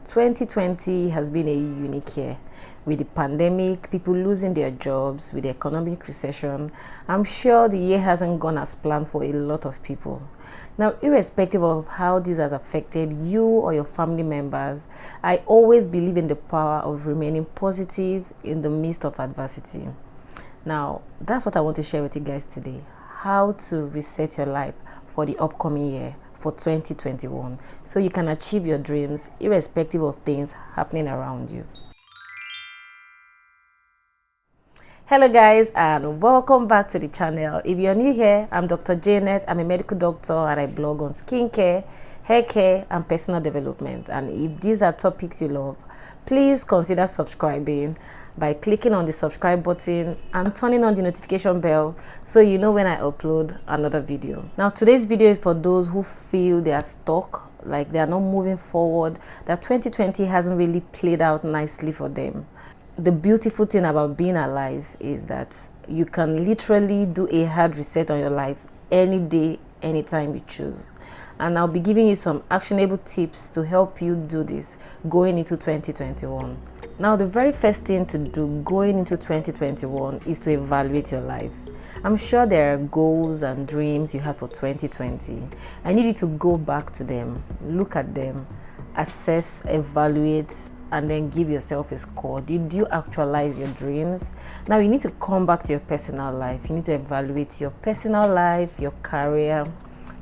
2020 has been a unique year with the pandemic, people losing their jobs, with the economic recession. I'm sure the year hasn't gone as planned for a lot of people. Now, irrespective of how this has affected you or your family members, I always believe in the power of remaining positive in the midst of adversity. Now, that's what I want to share with you guys today. How to reset your life for the upcoming year, for 2021, so you can achieve your dreams irrespective of things happening around you. Hello guys, and welcome back to the channel. If you're new here, I'm Dr. Janet. I'm a medical doctor and I blog on skincare, hair care and personal development. And if these are topics you love, please consider subscribing by clicking on the subscribe button and turning on the notification bell so you know when I upload another video. Now, today's video is for those who feel they are stuck, like they are not moving forward, that 2020 hasn't really played out nicely for them. The beautiful thing about being alive is that you can literally do a hard reset on your life any day, anytime you choose. And I'll be giving you some actionable tips to help you do this going into 2021. Now, the very first thing to do going into 2021 is to evaluate your life. I'm sure there are goals and dreams you have for 2020. I need you to go back to them, look at them, assess, evaluate, and then give yourself a score. Did you actualize your dreams? Now you need to come back to your personal life. You need to evaluate your personal life, your career,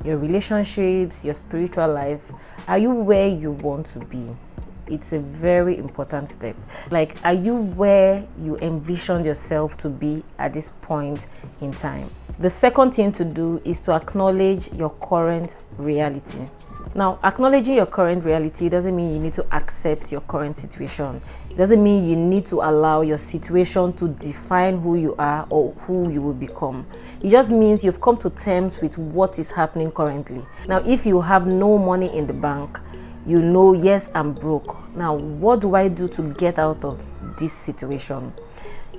your relationships, your spiritual life. Are you where you want to be? It's a very important step. Like, are you where you envisioned yourself to be at this point in time? The second thing to do is to acknowledge your current reality. Now, acknowledging your current reality doesn't mean you need to accept your current situation. It doesn't mean you need to allow your situation to define who you are or who you will become. It just means you've come to terms with what is happening currently. Now, if you have no money in the bank, you know, yes, I'm broke. Now, what do I do to get out of this situation?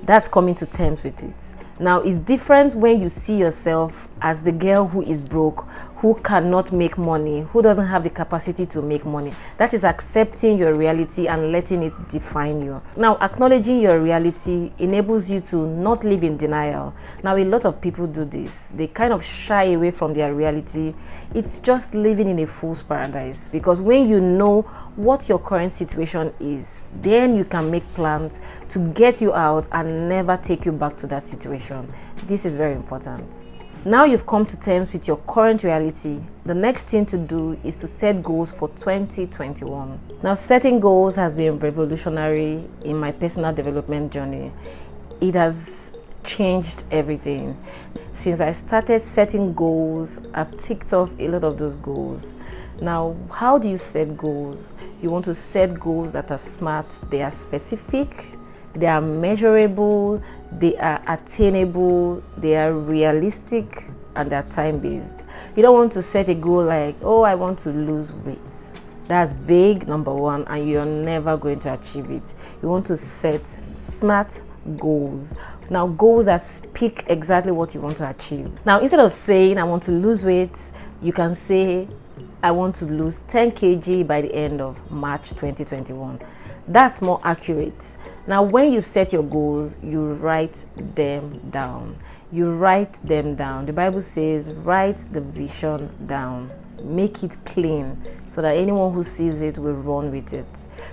That's coming to terms with it. Now, it's different when you see yourself as the girl who is broke, who cannot make money, who doesn't have the capacity to make money. That is accepting your reality and letting it define you. Now, acknowledging your reality enables you to not live in denial. Now, a lot of people do this. They kind of shy away from their reality. It's just living in a fool's paradise, because when you know what your current situation is, then you can make plans to get you out and never take you back to that situation. This is very important. Now you've come to terms with your current reality, the next thing to do is to set goals for 2021. Now, setting goals has been revolutionary in my personal development journey. It has changed everything. Since I started setting goals, I've ticked off a lot of those goals. Now, how do you set goals? You want to set goals that are smart, they are specific, they are measurable, they are attainable, they are realistic, and they're time-based. You don't want to set a goal like, oh, I want to lose weight. That's vague, number one, and you're never going to achieve it. You want to set smart goals. Now, goals that speak exactly what you want to achieve. Now, instead of saying, I want to lose weight, you can say, I want to lose 10 kg by the end of March 2021. That's more accurate. Now, when you set your goals, you write them down. You write them down. The Bible says, write the vision down. Make it plain so that anyone who sees it will run with it.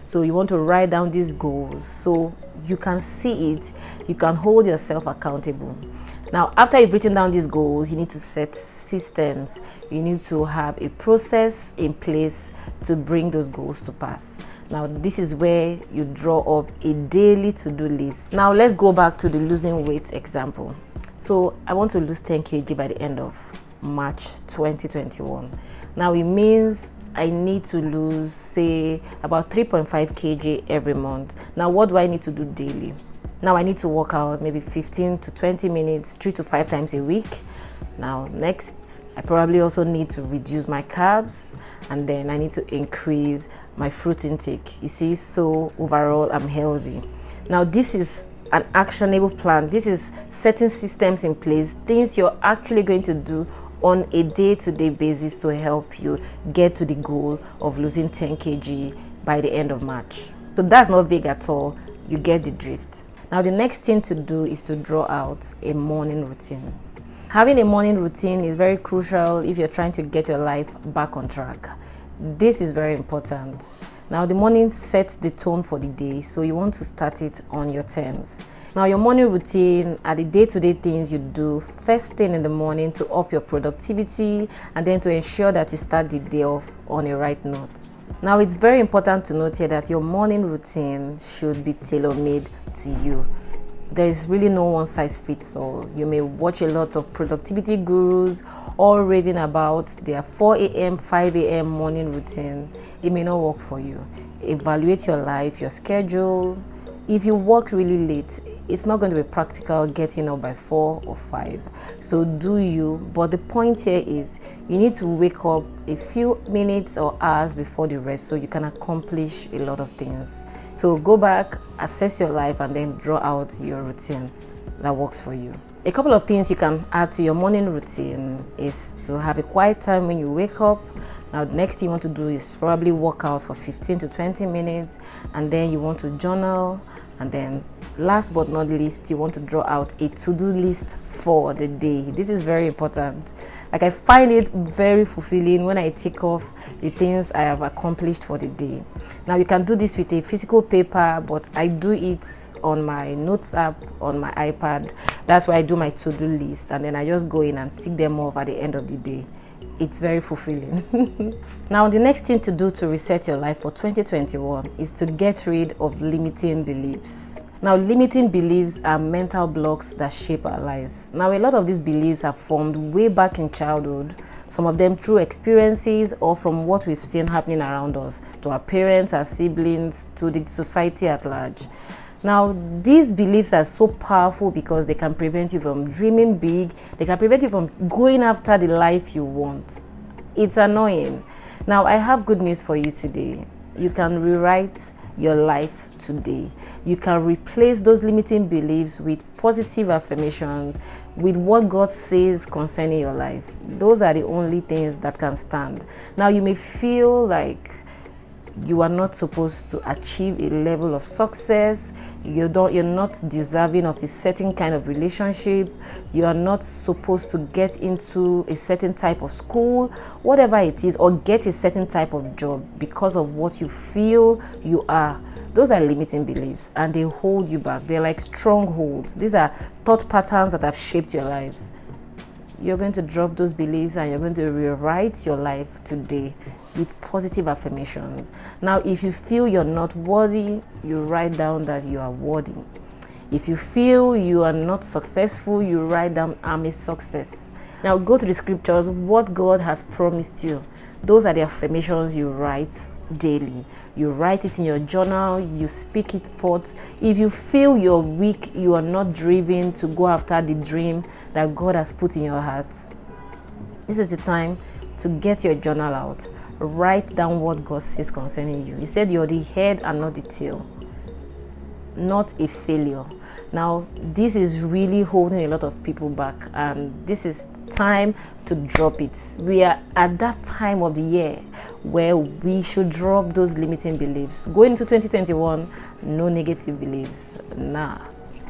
So you want to write down these goals so you can see it. You can hold yourself accountable. Now, after you've written down these goals, you need to set systems. You need to have a process in place to bring those goals to pass. Now, this is where you draw up a daily to-do list. Now, let's go back to the losing weight example. So, I want to lose 10 kg by the end of March 2021. Now, it means I need to lose, say, about 3.5 kg every month. Now, what do I need to do daily? Now, I need to work out maybe 15 to 20 minutes, 3 to 5 times a week. Now, next, I probably also need to reduce my carbs, and then I need to increase my fruit intake. You see, so overall, I'm healthy. Now, this is an actionable plan. This is setting systems in place, things you're actually going to do on a day-to-day basis to help you get to the goal of losing 10 kg by the end of March. So that's not vague at all. You get the drift. Now the next thing to do is to draw out a morning routine. Having a morning routine is very crucial if you're trying to get your life back on track. This is very important. Now the morning sets the tone for the day, so you want to start it on your terms. Now your morning routine are the day-to-day things you do first thing in the morning to up your productivity and then to ensure that you start the day off on a right note. Now it's very important to note here that your morning routine should be tailor-made to you. There is really no one size fits all. You may watch a lot of productivity gurus all raving about their 4 a.m., 5 a.m. morning routine. It may not work for you. Evaluate your life, your schedule. If you work really late, it's not going to be practical getting up by 4 or 5. So do you, but the point here is you need to wake up a few minutes or hours before the rest so you can accomplish a lot of things. So go back, assess your life, and then draw out your routine that works for you. A couple of things you can add to your morning routine is to have a quiet time when you wake up. Now the next thing you want to do is probably work out for 15 to 20 minutes, and then you want to journal, and then last but not least, you want to draw out a to-do list for the day. This is very important. Like, I find it very fulfilling when I tick off the things I have accomplished for the day. Now you can do this with a physical paper, but I do it on my notes app on my iPad. That's where I do my to-do list, and then I just go in and tick them off at the end of the day. It's very fulfilling. Now the next thing to do to reset your life for 2021 is to get rid of limiting beliefs. Now, limiting beliefs are mental blocks that shape our lives. Now, a lot of these beliefs are formed way back in childhood, some of them through experiences or from what we've seen happening around us, to our parents, our siblings, to the society at large. Now, these beliefs are so powerful because they can prevent you from dreaming big. They can prevent you from going after the life you want. It's annoying. Now, I have good news for you today. You can rewrite your life today. You can replace those limiting beliefs with positive affirmations, with what God says concerning your life. Those are the only things that can stand. Now, you may feel like you are not supposed to achieve a level of success. You're not deserving of a certain kind of relationship. You are not supposed to get into a certain type of school, whatever it is, or get a certain type of job because of what you feel you are. Those are limiting beliefs, and they hold you back. They're like strongholds. These are thought patterns that have shaped your lives. You're going to drop those beliefs and you're going to rewrite your life today with positive affirmations. Now, if you feel you're not worthy, you write down that you are worthy. If you feel you are not successful, you write down, I'm a success. Now, go to the scriptures, what God has promised you. Those are the affirmations you write daily. You write it in your journal, you speak it forth. If you feel you're weak, you are not driven to go after the dream that God has put in your heart, this is the time to get your journal out. Write down what God says concerning you. He said you're the head and not the tail, not a failure. Now, this is really holding a lot of people back, and this is time to drop it. We are at that time of the year where we should drop those limiting beliefs. Going into 2021, no negative beliefs. Nah.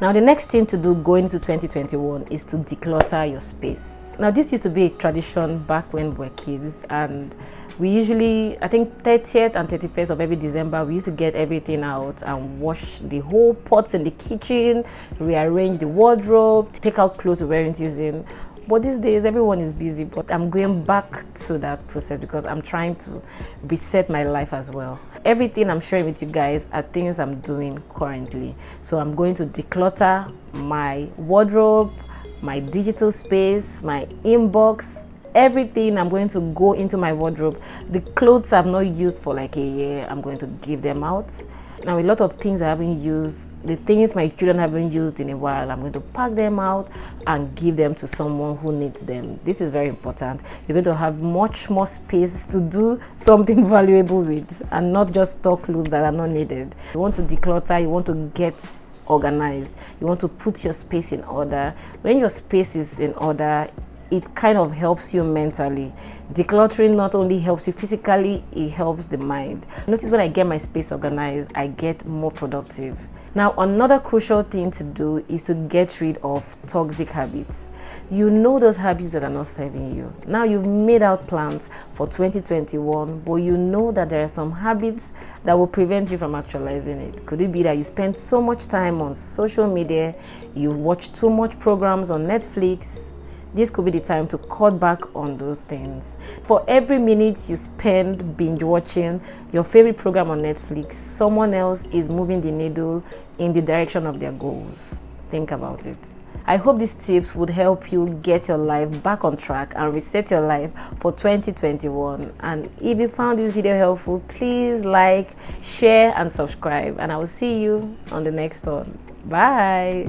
Now, the next thing to do going into 2021 is to declutter your space. Now, this used to be a tradition back when we were kids, and we usually, I think 30th and 31st of every December, we used to get everything out and wash the whole pots in the kitchen, rearrange the wardrobe, take out clothes we weren't using. But these days, everyone is busy, but I'm going back to that process because I'm trying to reset my life as well. Everything I'm sharing with you guys are things I'm doing currently. So I'm going to declutter my wardrobe, my digital space, my inbox, everything. I'm going to go into my wardrobe. The clothes I've not used for like a year, I'm going to give them out. Now, a lot of things I haven't used, the things my children haven't used in a while, I'm going to pack them out and give them to someone who needs them. This is very important. You're going to have much more space to do something valuable with and not just stock clothes that are not needed. You want to declutter, you want to get organized, you want to put your space in order. When your space is in order, it kind of helps you mentally. Decluttering not only helps you physically, it helps the mind. Notice when I get my space organized, I get more productive. Now, another crucial thing to do is to get rid of toxic habits. You know those habits that are not serving you. Now you've made out plans for 2021, but you know that there are some habits that will prevent you from actualizing it. Could it be that you spend so much time on social media, you watch too much programs on Netflix? This could be the time to cut back on those things. For every minute you spend binge watching your favorite program on Netflix, someone else is moving the needle in the direction of their goals. Think about it. I hope these tips would help you get your life back on track and reset your life for 2021. And if you found this video helpful, please like, share, and subscribe. And I will see you on the next one. Bye.